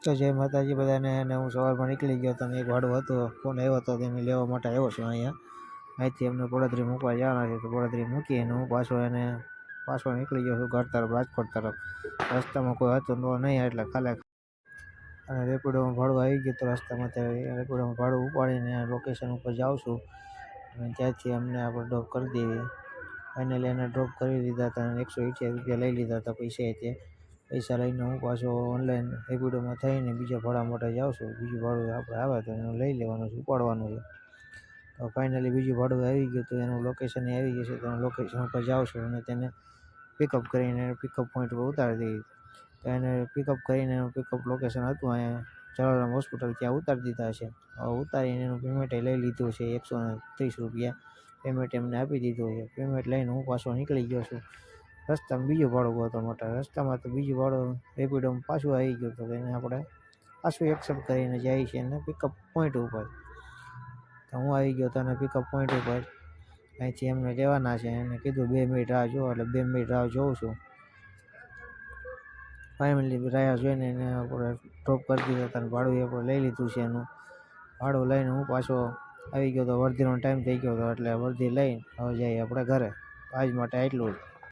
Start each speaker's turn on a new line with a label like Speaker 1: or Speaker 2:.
Speaker 1: તો જય માતાજી બધાને. અને હું સવારમાં નીકળી ગયો હતો અને એક ભાડું હતો, ફોન આવ્યો હતો, તેને લેવા માટે આવ્યો છું અહીંયા. અહીંથી એમને પડોદરી મૂકવા જવાના છે, તો પડોદરી મૂકીને હું પાછો નીકળી ગયો છું ઘર તરફ, રાજકોટ તરફ. રસ્તામાં કોઈ હતું નહીં, એટલે ખાલી અને રેપિડોમાં ભાડું આવી ગયું. તો રસ્તામાં રેપિડોમાં ભાડું ઉપાડીને લોકેશન ઉપર જાઉં છું અને ત્યાંથી અમને આપણે ડ્રોપ કરી દેવી. ફાઇનલી એને ડ્રોપ કરી દીધા હતા અને 178 રૂપિયા લઈ લીધા હતા પૈસા લઈને હું પાછો ઓનલાઈન રેપિડોમાં થઈને બીજા ભાડા માટે જાઉં છું. બીજું ભાડું આપણે આવે તો એનું લઈ લેવાનું છે, ઉપાડવાનું છે. તો ફાઇનલી બીજું ભાડું આવી ગયું, તો એનું લોકેશન આવી ગયું છે. તો એનું લોકેશન ઉપર જાઉં છું અને તેને પિકઅપ કરીને પિકઅપ પોઈન્ટ પર ઉતારી દેવી. તો એને પિકઅપ કરીને એનું પિકઅપ લોકેશન હતું અહીંયા જલારામ હોસ્પિટલ, ત્યાં ઉતારી દીધા છે. ઉતારીને એનું પેમેન્ટ લઈ લીધું છે, 130 રૂપિયા પેમેન્ટ એમને આપી દીધું છે. પેમેન્ટ લઈને હું પાછો નીકળી ગયો છું. રસ્તામાં બીજું ભાડું ગોતવા માટે, રસ્તામાં તો બીજું ભાડું રેપિડોમાં પાછું આવી ગયું. તો એને આપણે પાછું એક્સેપ્ટ કરીને જાય છે એને પિકઅપ પોઈન્ટ ઉપર. તો હું આવી ગયો તને પિકઅપ પોઈન્ટ ઉપર. અહીંથી એમને લેવાના છે. એને કીધું 2 મિનિટ રાહ જુઓ, એટલે 2 મિનિટ રાહ જોઉં છું. ફાઇનલી રાહ જોઈને એને આપણે ડ્રોપ કરી દીધા હતા અને ભાડું આપણે લઈ લીધું છે. એનું ભાડું લઈને હું પાછો આવી ગયો. તો વર્ધીનો ટાઈમ થઈ ગયો હતો, એટલે વર્ધી લઈને હવે જઈએ આપણે ઘરે. આજ માટે આટલું જ.